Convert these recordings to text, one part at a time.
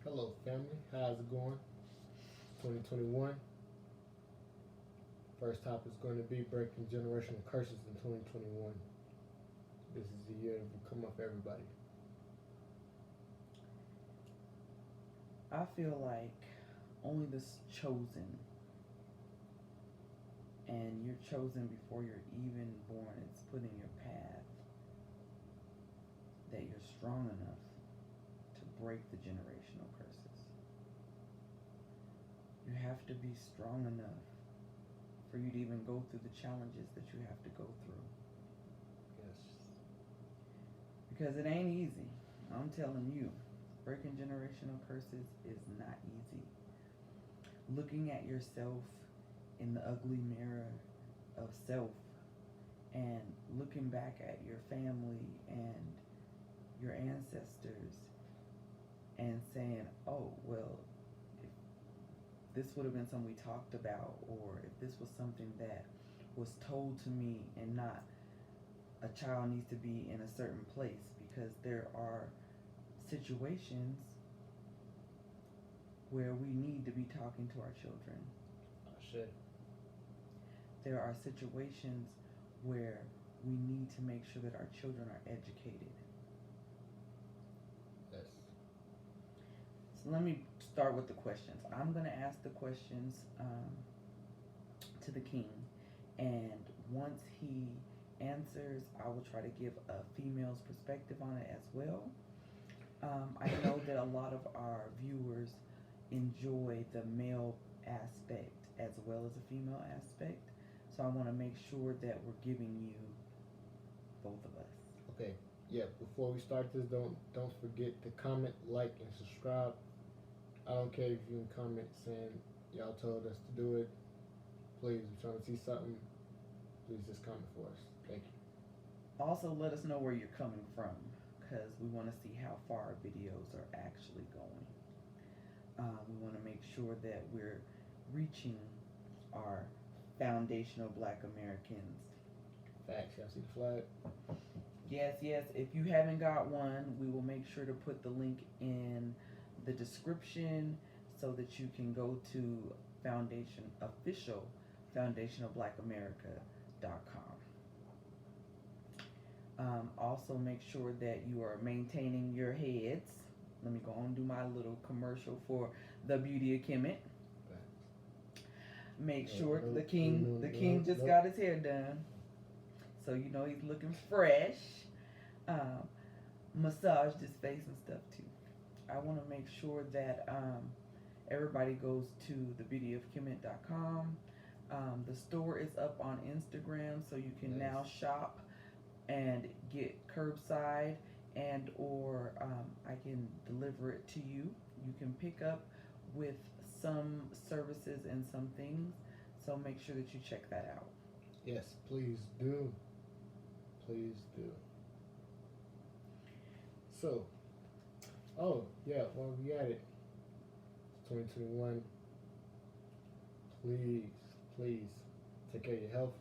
Hello, family. How's it going? 2021. First topic is going to be breaking generational curses in 2021. This is the year that will come up for everybody. I feel like only the chosen, and you're chosen before you're even born. It's put in your path that you're strong enough to break the generational curses. You have to be strong enough for you to even go through the challenges that you have to go through. Yes. Because it ain't easy. I'm telling you, breaking generational curses is not easy. Looking at yourself in the ugly mirror of self and looking back at your family and your ancestors and saying, oh, well, if this would have been something we talked about, or if this was something that was told to me, and not a child needs to be in a certain place, because there are situations where we need to be talking to our children. I should. There are situations where we need to make sure that our children are educated. Yes. So let me start with the questions. I'm going to ask the questions to the king, and once he answers, I will try to give a female's perspective on it as well. I know that a lot of our viewers enjoy the male aspect as well as the female aspect, so I want to make sure that we're giving you both of us. Okay. Yeah. Before we start this, don't forget to comment, like, and subscribe. I don't care if you can comment saying y'all told us to do it. Please, we're trying to see something. Please just comment for us. Thank you. Also, let us know where you're coming from, because we want to see how far our videos are actually going. We want to make sure that we're reaching our foundational Black Americans. Facts. Y'all see the flag? Yes, yes. If you haven't got one, we will make sure to put the link in the description so that you can go to official foundationalblackamerica.com. Also, make sure that you are maintaining your heads. Let me go on and do my little commercial for the Beauty of Kemet. Make sure the king just got his hair done, so you know he's looking fresh. Massaged his face and stuff too. I want to make sure that everybody goes to thebeautyofkemet.com. The store is up on Instagram, so you can now shop and get curbside, and or I can deliver it to you. You can pick up with some services and some things, so make sure that you check that out. Yes, please do. Please do. So, oh yeah, while we at it, it's 2021. Please take care of your health.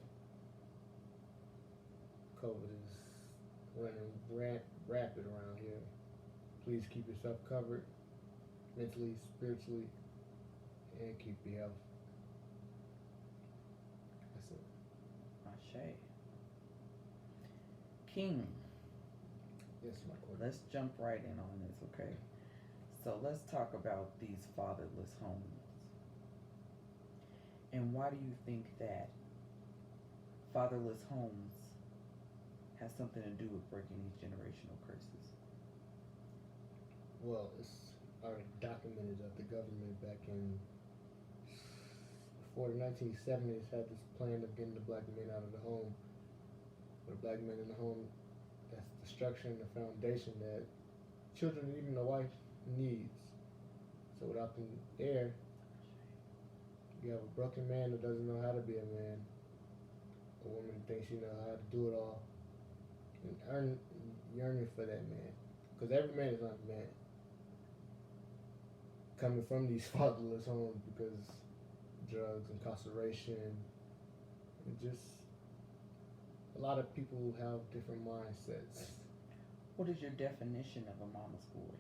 COVID is running rapid around here. Please keep yourself covered mentally, spiritually, and keep your health. That's it. Ashe. King, Yes, my queen. let's jump right in on this, okay? So let's talk about these fatherless homes. And why do you think that fatherless homes has something to do with breaking these generational curses? Well, it's already documented that the government back in before the 1970s had this plan of getting the black men out of the home. With the black men in the home, that's the structure and the foundation that children, even the wife, needs. So without them there, you have a broken man that doesn't know how to be a man. A woman who thinks she knows how to do it all. And yearning for that man. Because every man is not a man. Coming from these fatherless homes because drugs, incarceration, and just a lot of people have different mindsets. What is your definition of a mama's boy?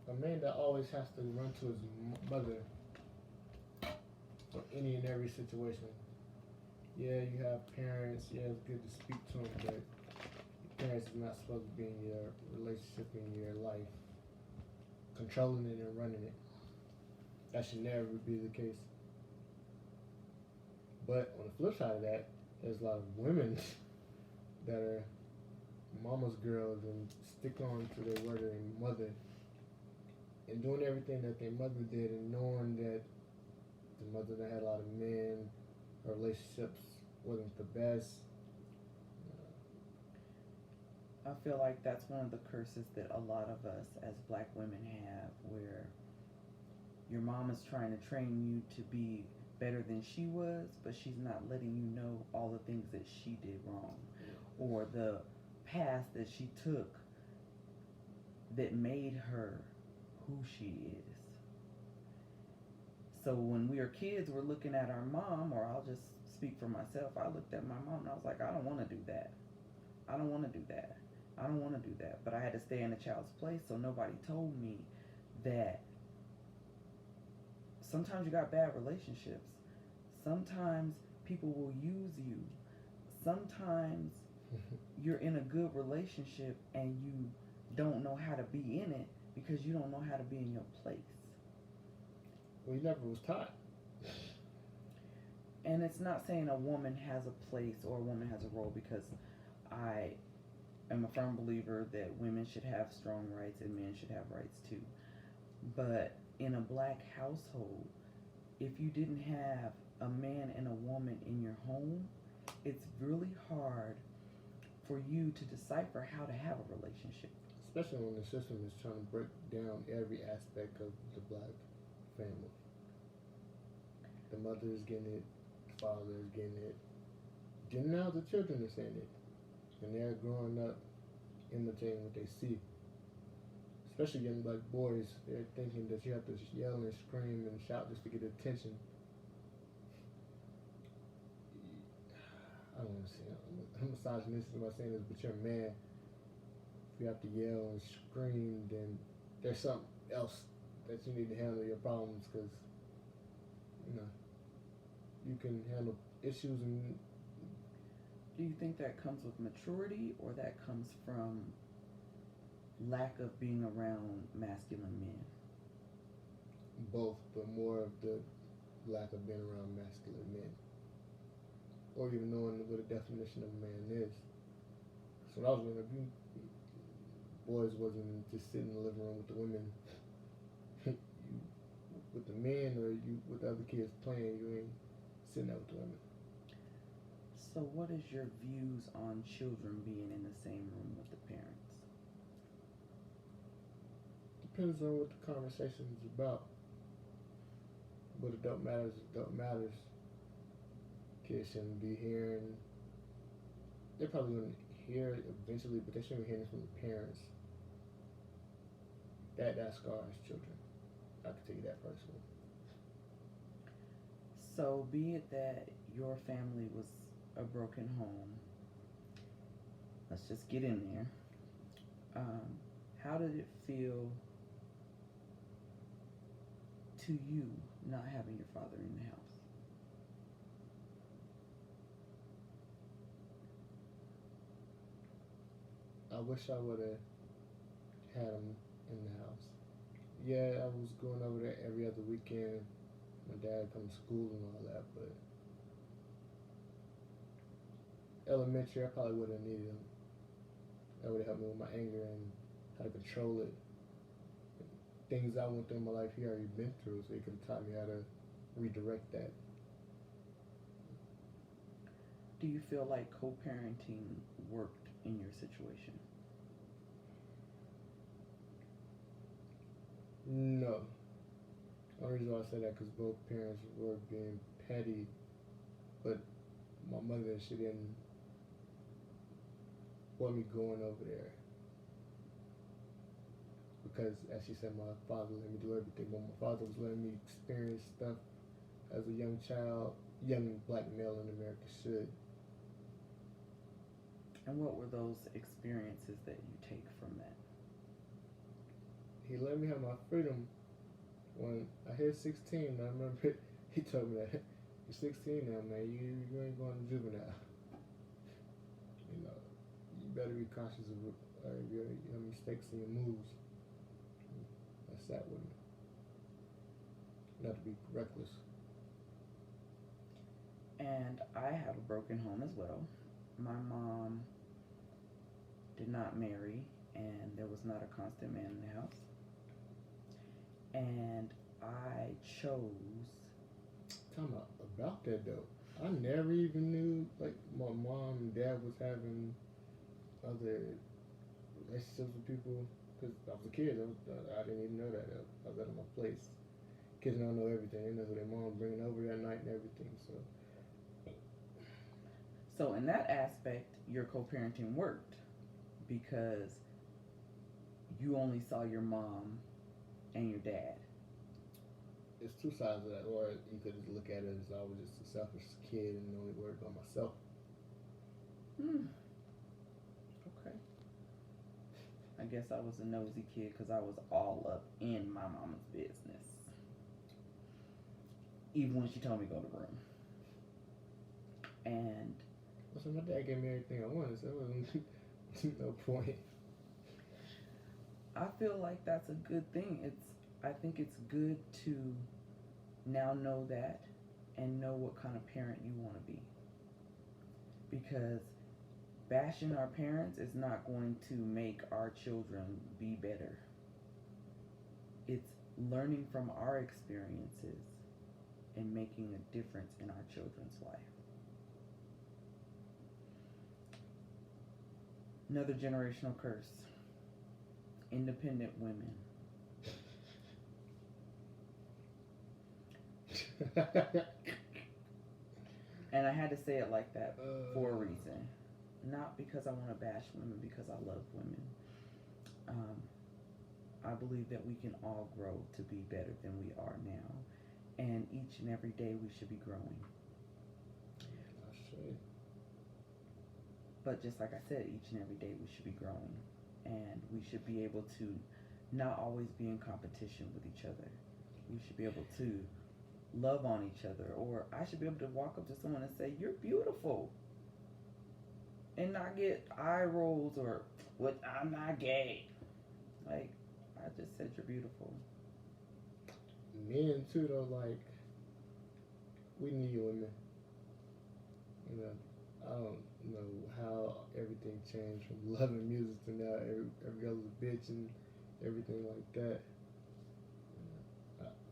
a man that always has to run to his mother for any and every situation. Yeah, you have parents. Yeah, it's good to speak to them, but your parents is not supposed to be in your relationship, in your life, controlling it and running it. That should never be the case. But on the flip side of that, there's a lot of women that are mama's girls and stick on to their word and mother and doing everything that their mother did and knowing that the mother that had a lot of men, her relationships wasn't the best. I feel like that's one of the curses that a lot of us as black women have, where your mom is trying to train you to be better than she was, but she's not letting you know all the things that she did wrong or the path that she took that made her who she is. So when we are kids, we're looking at our mom, or I'll just speak for myself. I looked at my mom and I was like, I don't want to do that. I don't want to do that. I don't want to do that. But I had to stay in a child's place, so nobody told me that sometimes you got bad relationships. Sometimes people will use you. Sometimes you're in a good relationship and you don't know how to be in it because you don't know how to be in your place. Well, you never was taught. And it's not saying a woman has a place or a woman has a role, because I am a firm believer that women should have strong rights and men should have rights too. But in a black household, if you didn't have a man and a woman in your home, it's really hard for you to decipher how to have a relationship. Especially when the system is trying to break down every aspect of the black family. The mother is getting it, the father is getting it. Then now the children are saying it. And they're growing up imitating what they see. Especially young black boys, they're thinking that you have to yell and scream and shout just to get attention. I don't want to say I'm misogynistic about saying this, but you're a man. If you have to yell and scream, then there's something else that you need to handle your problems, because you can handle issues. And do you think that comes with maturity, or that comes from lack of being around masculine men? Both, but more of the lack of being around masculine men, or even knowing what a definition of a man is. So when I was growing up, boys wasn't just sitting in the living room with the women, you, with the men, or you with the other kids playing. You ain't sitting there with the women. So what is your views on children being in the same room with the parents? Depends on what the conversation is about. But adult matters, adult matters. Kids shouldn't be hearing. They're probably going to hear it eventually, but they shouldn't be hearing it from the parents. That scars children. I can tell you that personally. So be it that your family was a broken home. Let's just get in there. How did it feel to you not having your father in the house? I wish I would have had him in the house. Yeah, I was going over there every other weekend. My dad come to school and all that, but elementary, I probably would have needed him. That would have helped me with my anger and how to control it. Things I went through in my life, he already been through, so he could have taught me how to redirect that. Do you feel like co-parenting worked in your situation? No. The only reason why I say that because both parents were being petty, but my mother, she didn't want me going over there. Because, as she said, my father let me do everything, but my father was letting me experience stuff as a young child, young black male in America should. And what were those experiences that you take from that? He he let me have my freedom when I hit 16. I remember he told me that you're 16 now, man. You ain't going to juvenile. You know, you better be cautious of your mistakes and your moves. That's that with me. Not to be reckless. And I have a broken home as well. My mom did not marry, and there was not a constant man in the house. And I chose. Talking about that though, I never even knew like my mom and dad was having other relationships with people because I was a kid. I didn't even know that. I was at my place. Kids don't know everything. They know who their mom bringing over that night and everything. So in that aspect, your co-parenting worked because you only saw your mom and your dad. It's two sides of that, or you could just look at it as I was just a selfish kid and only worried about myself. Okay. I guess I was a nosy kid because I was all up in my mama's business. Even when she told me to go to the room. And so my dad gave me everything I wanted, so there wasn't no point. I feel like that's a good thing. I think it's good to now know that and know what kind of parent you want to be. Because bashing our parents is not going to make our children be better. It's learning from our experiences and making a difference in our children's life. Another generational curse. Independent women. And I had to say it like that for a reason. Not because I want to bash women, because I love women. I believe that we can all grow to be better than we are now. And each and every day we should be growing. But just like I said, each and every day we should be growing. And we should be able to not always be in competition with each other. We should be able to love on each other. Or I should be able to walk up to someone and say, "You're beautiful." And not get eye rolls or, "What? I'm not gay." Like, I just said you're beautiful. Men too though, like, we need women. You know, I don't know how everything changed from loving music to now every girl's a bitch and everything like that.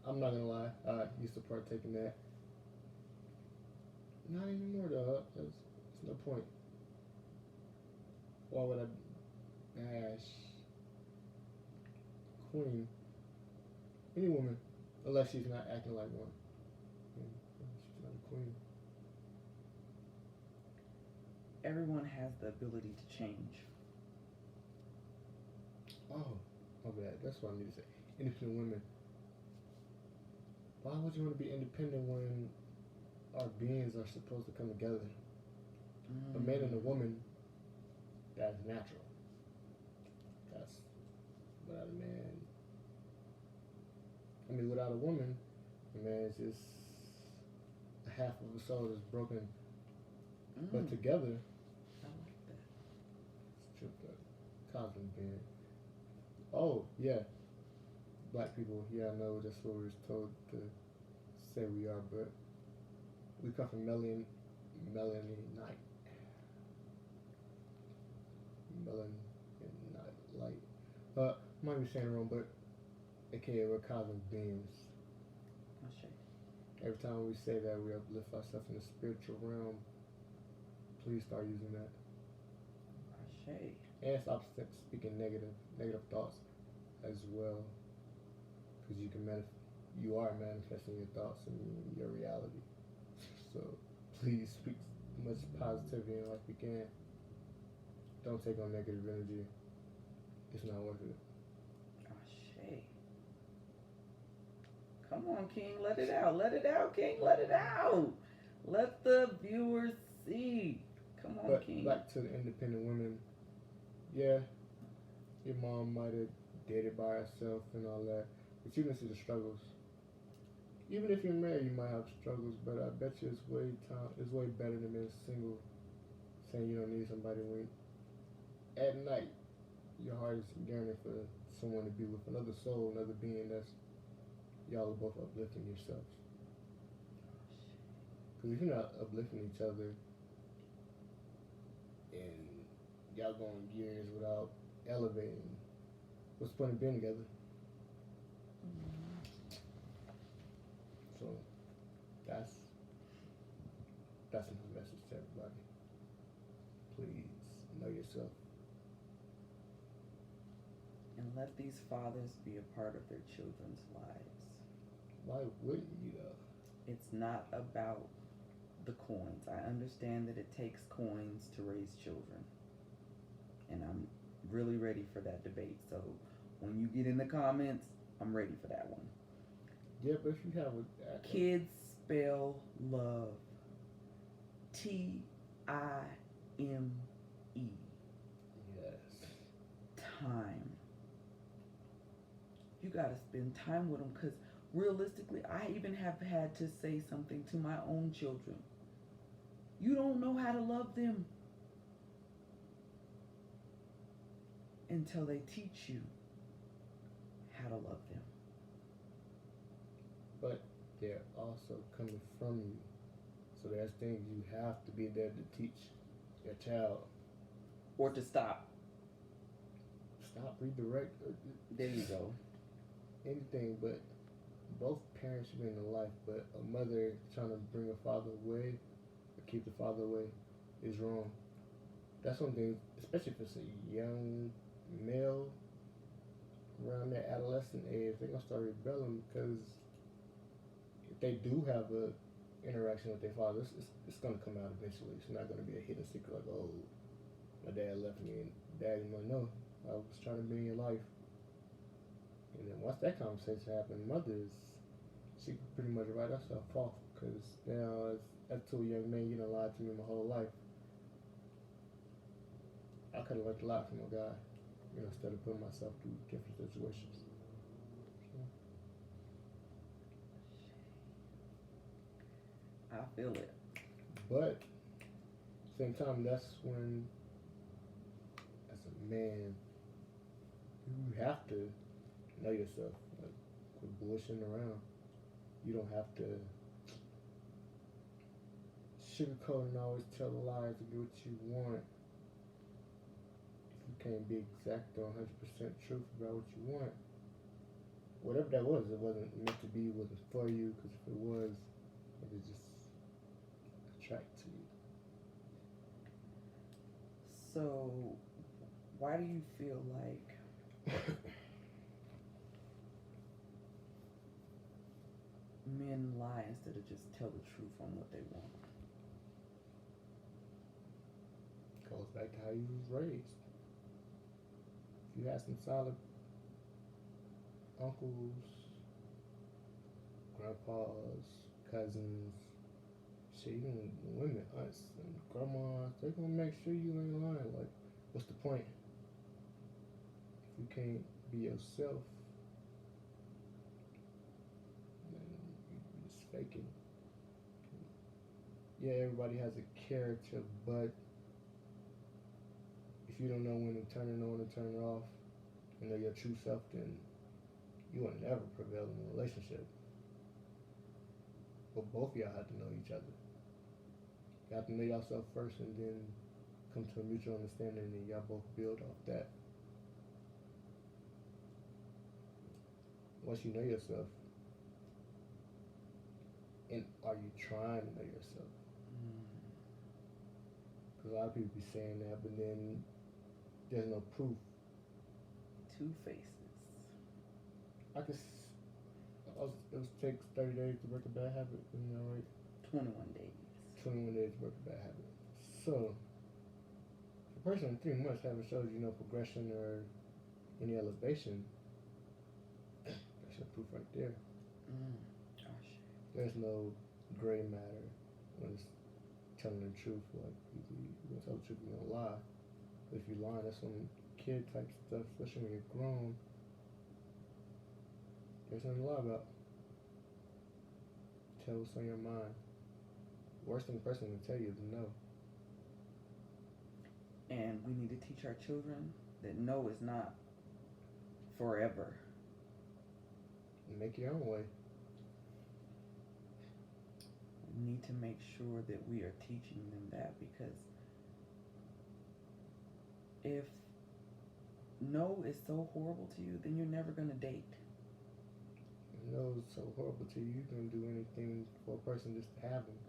I'm not gonna lie, I used to partake in that. Not anymore though. There's no point. Why would I bash queen? Any woman, unless she's not acting like one. She's not a queen. Everyone has the ability to change. Oh, my bad. That's what I need to say. Independent women. Why would you want to be independent when our beings are supposed to come together? A man and a woman, that's natural. That's without a man. I mean, without a woman, a man is just a half of a soul that's broken. But together, I like that. it's tripped up. Cosmic being. Oh, yeah. Black people, yeah, I know that's what we're told to say we are, but we come from Melanite. Light. Might be saying it wrong, but aka we're cosmic beings. Every time we say that, we uplift ourselves in the spiritual realm. Please start using that. And stop speaking negative thoughts as well, because you are manifesting your thoughts and your reality. So please speak as much positivity in life you can. Don't take on negative energy. It's not worth it. Ashe. Come on, King, let it out. Let it out, King, let it out. Let the viewers see. Come on, but King. Back to the independent women. Yeah, your mom might have dated by herself and all that. But you can see the struggles. Even if you're married, you might have struggles, but I bet you it's way better than being single, saying you don't need somebody when at night your heart is yearning for someone to be with another soul, another being that's y'all are both uplifting yourselves. Because if you're not uplifting each other and y'all going years without elevating, what's the point of being together? So that's my message to everybody. Please know yourself. And let these fathers be a part of their children's lives. Why wouldn't you though? It's not about the coins. I understand that it takes coins to raise children. And I'm really ready for that debate. So when you get in the comments, I'm ready for that one. Yeah, but if you have a Kids spell love Time. Yes. Time. You gotta spend time with them, because realistically, I even have had to say something to my own children. You don't know how to love them until they teach you how to love them. But they're also coming from you. So there's things you have to be there to teach your child. Or to stop. Stop, redirect. There you go. Anything, but both parents should be in the life, but a mother trying to bring a father away or keep the father away is wrong. That's one thing, especially if it's a young male around their adolescent age, they're gonna start rebelling, because if they do have a interaction with their father, it's gonna come out eventually. It's not gonna be a hidden secret like, oh, my dad left me, and dad, you know, no, I was trying to be in your life. And then once that conversation happened, she could pretty much write herself off, because now as to a young man, you done lied to me my whole life. I could have learned a lot from a guy, instead of putting myself through different situations. I feel it. But at the same time, that's when, as a man, you have to know yourself. Like, quit bullshitting around. You don't have to sugarcoat and always tell a lie to get what you want. If you can't be exact or 100% truth about what you want, whatever that was, it wasn't meant to be, it wasn't for you, because if it was, it would just attract to you. So, why do you feel like men lie instead of just tell the truth on what they want? Goes back to how you was raised. If you had some solid uncles, grandpas, cousins, shit, even women, aunts and grandmas, they're gonna make sure you ain't lying. Like, what's the point? If you can't be yourself, then you're just faking. Yeah, everybody has a character, but if you don't know when to turn it on and turn it off, and know your true self, then you will never prevail in a relationship. But both of y'all have to know each other. You have to know yourself first, and then come to a mutual understanding, and y'all both build off that. Once you know yourself, and are you trying to know yourself? Because a lot of people be saying that, but then there's no proof. Two faces. It takes 30 days to break a bad habit, isn't that right? 21 days. 21 days to break a bad habit. So, if a person in 3 months haven't showed you no progression or any elevation, that's your proof right there. Gosh. There's no gray matter when it's telling the truth. Like, you're gonna tell the truth, you're gonna lie. But if you lie, that's some kid type stuff, especially when you're grown. There's nothing to lie about. Tell what's on your mind. Worst thing the person can tell you is no. And we need to teach our children that no is not forever. Make your own way. We need to make sure that we are teaching them that, because if no is so horrible to you, then you're never going to date. If no is so horrible to you, you're going to do anything for a person just to have them.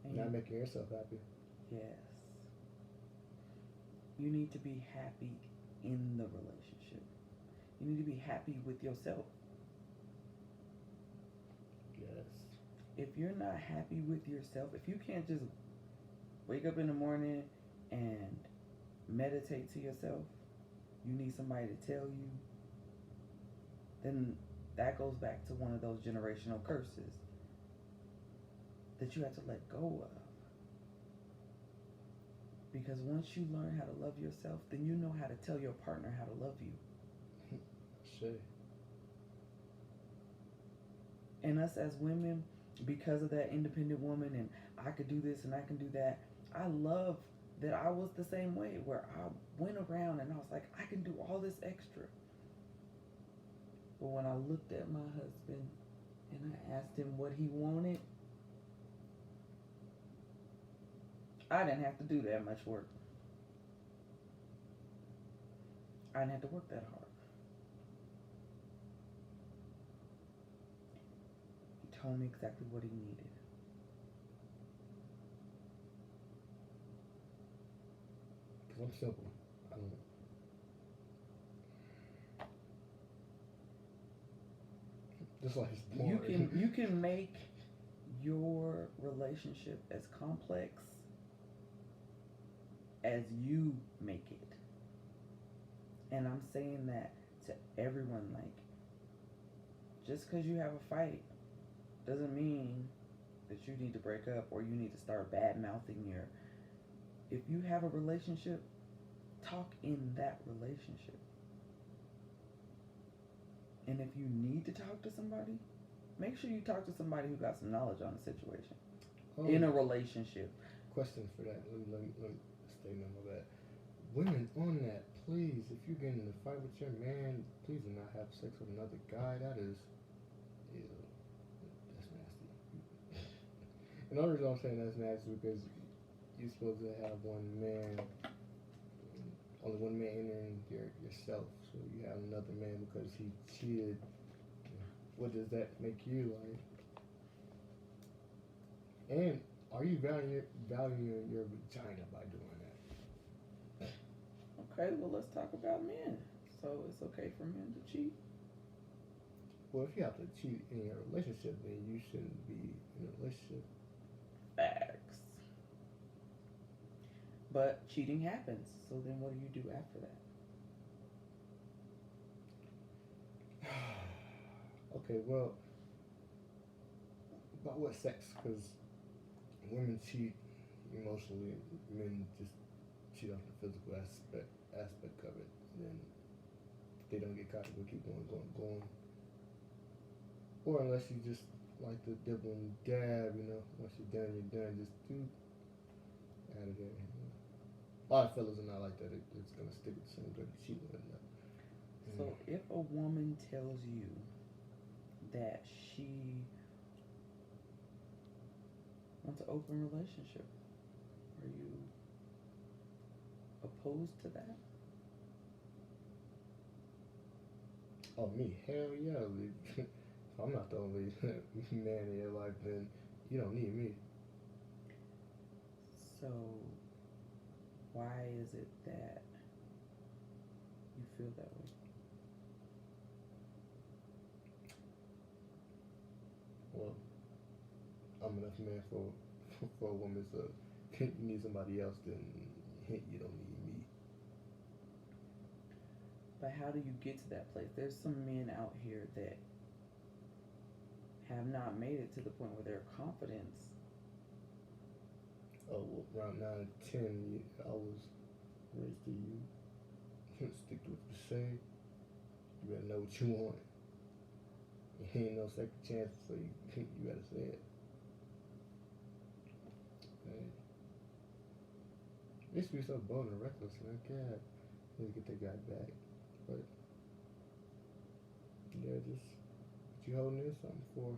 And Not making yourself happy. yes. You need to be happy in the relationship. You need to be happy with yourself. Yes. If you're not happy with yourself, if you can't just wake up in the morning and meditate to yourself, you need somebody to tell you, then that goes back to one of those generational curses that you have to let go of. Because once you learn how to love yourself, then you know how to tell your partner how to love you. Sure. And us as women, because of that independent woman and I could do this and I can do that, I love that I was the same way, where I went around and I was like, I can do all this extra. But when I looked at my husband and I asked him what he wanted, I didn't have to do that much work. I didn't have to work that hard. He told me exactly what he needed. Because I'm simple. I don't. Just like it's boring. You can make your relationship as complex as you make it. And I'm saying that to everyone, like, just because you have a fight doesn't mean that you need to break up or you need to start bad mouthing your. If you have a relationship, talk in that relationship. And if you need to talk to somebody, make sure you talk to somebody who got some knowledge on the situation in a relationship. Question for that. Let me statement of that. Women on that, please, if you get in a fight with your man, please do not have sex with another guy. That is, ew, that's nasty. And the only reason I'm saying that's nasty because you're supposed to have only one man entering yourself. So you have another man because he cheated. What does that make you like? And are you valuing your vagina by doing that? Okay, well, let's talk about men. So it's okay for men to cheat? Well, if you have to cheat in your relationship, then you shouldn't be in a relationship. Facts. But cheating happens. So then what do you do after that? Okay, well, about what sex? Because women cheat emotionally, men just cheat off the physical aspect of it. And then if they don't get caught, they'll keep going. Or unless you just like the dibble and dab, once you're done, just do out of there. A lot of fellas are not like that. It's gonna stick with the same dirty cheating with that. So if a woman tells you that she wants an open relationship, are you opposed to that? Oh, me? Hell yeah. If I'm not the only man in your life, then you don't need me. So why is it that you feel that way? Well, I'm enough man for a woman, so if you need somebody else, then you don't need me. But how do you get to that place? There's some men out here that have not made it to the point where their confidence. Oh, well, around 9 and 10, I was raised to you. Stick to what you say. You better know what you want. Ain't no second chance, so you gotta say it. Man. It used to be so bold and reckless, man. God, need to get that guy back. But yeah, just what you holding in something for.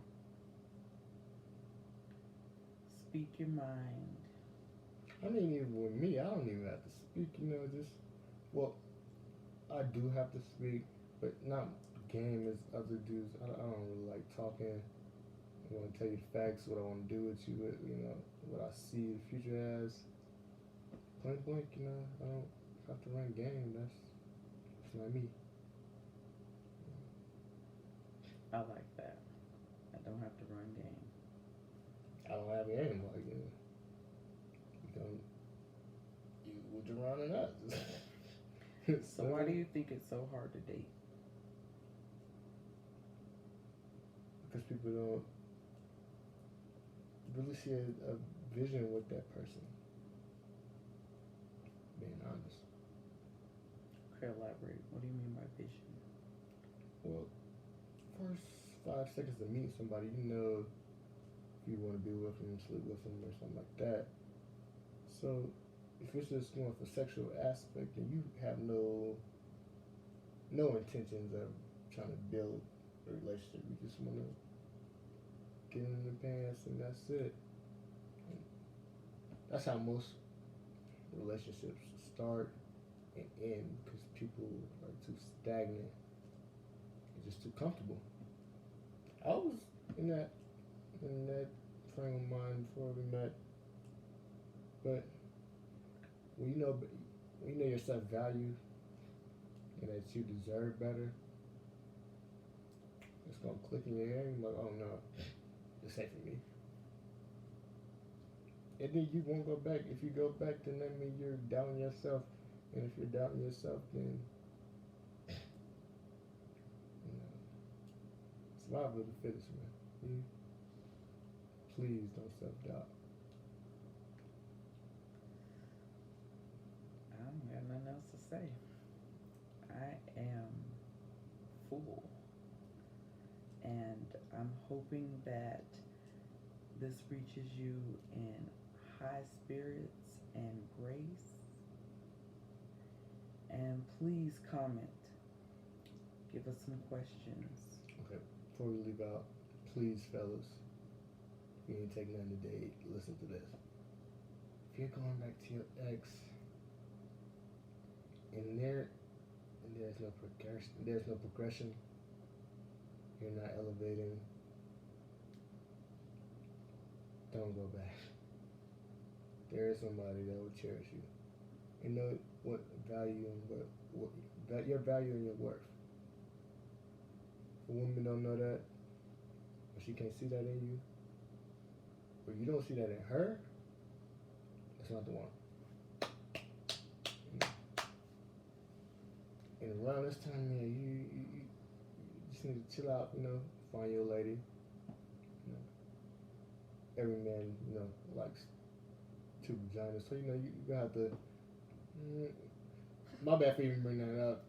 Speak your mind. I mean, even with me, I don't even have to speak. Just well, I do have to speak, but not game as other dudes. I don't really like talking. I want to tell you the facts, what I want to do with you, what I see the future as. Point blank, I don't have to run game. That's not me. I like that. I don't have to run game. I don't have game. Like, you with Jaron and us. So why do you think it's so hard to date? Because people don't really see a vision with that person. Being honest. Okay, elaborate. What do you mean by vision? Well, first 5 seconds of meeting somebody, you know if you want to be with them, sleep with them, or something like that. So if it's just more of a sexual aspect, then you have no intentions of trying to build a relationship. You just want to get in the pants and that's it. And that's how most relationships start and end, because people are too stagnant and just too comfortable. I was in that frame of mind before we met, but when you know your self value and that you deserve better, it's gonna click in your head and you're like, oh no, this ain't for me. And then you won't go back. If you go back, then that means you're doubting yourself. And if you're doubting yourself, then survival of the fittest, man. Please don't self-doubt. I don't got nothing else to say. I am full. And I'm hoping that this reaches you in high spirits and grace. And please comment. Give us some questions. Okay, before we leave out, please, fellas, if you ain't taking nothing today, listen to this. If you're going back to your ex, and there's no progression, you're not elevating, don't go back. There is somebody that will cherish you. You know what value and what your value and your worth. If a woman don't know that, or she can't see that in you, or you don't see that in her, that's not the one. And around this time, man, you just need to chill out, find your lady. Every man, likes two vaginas, so you have to. My bad for even bringing that up.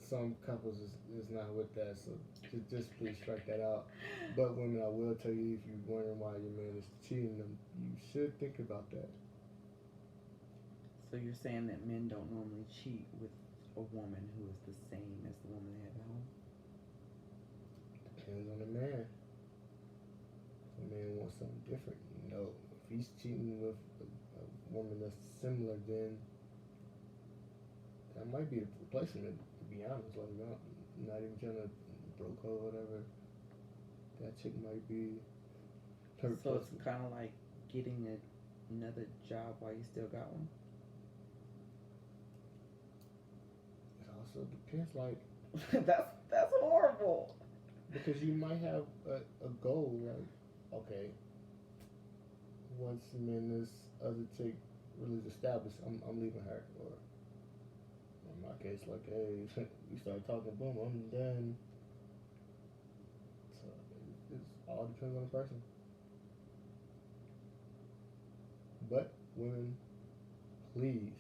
Some couples is not with that, so just please strike that out. But women, I will tell you, if you're wondering why your man is cheating them, you should think about that. So you're saying that men don't normally cheat with a woman who is the same as the woman they have at home? Depends on the man. If a man wants something different, if he's cheating with a woman that's similar, then that might be a replacement, to be honest. Like, not even trying to broke her or whatever. That chick might be her So replacement. it's kind of like getting another job while you still got one? It also depends, like... that's horrible. Because you might have a goal, like, okay, once me and this other chick really is established, I'm leaving her. Or in my case, like, hey, we start talking, boom, I'm done. So it all depends on the person. But women, please,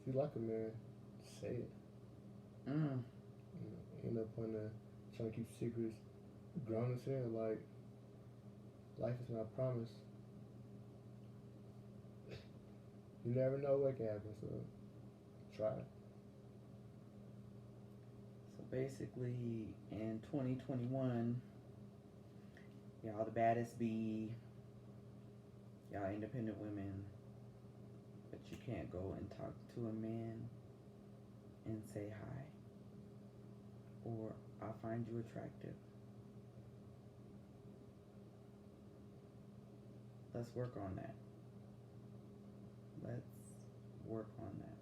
if you like a man, say it. end up trying to keep secrets. Grown as hell, like life is not promised. You never know what can happen, so try it. So basically, in 2021, y'all the baddest bee, y'all independent women, but you can't go and talk to a man and say hi, or I find you attractive. Let's work on that. Let's work on that.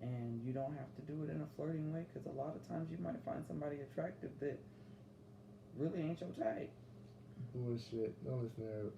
And you don't have to do it in a flirting way, because a lot of times you might find somebody attractive that really ain't your type. Bullshit. Don't listen to her.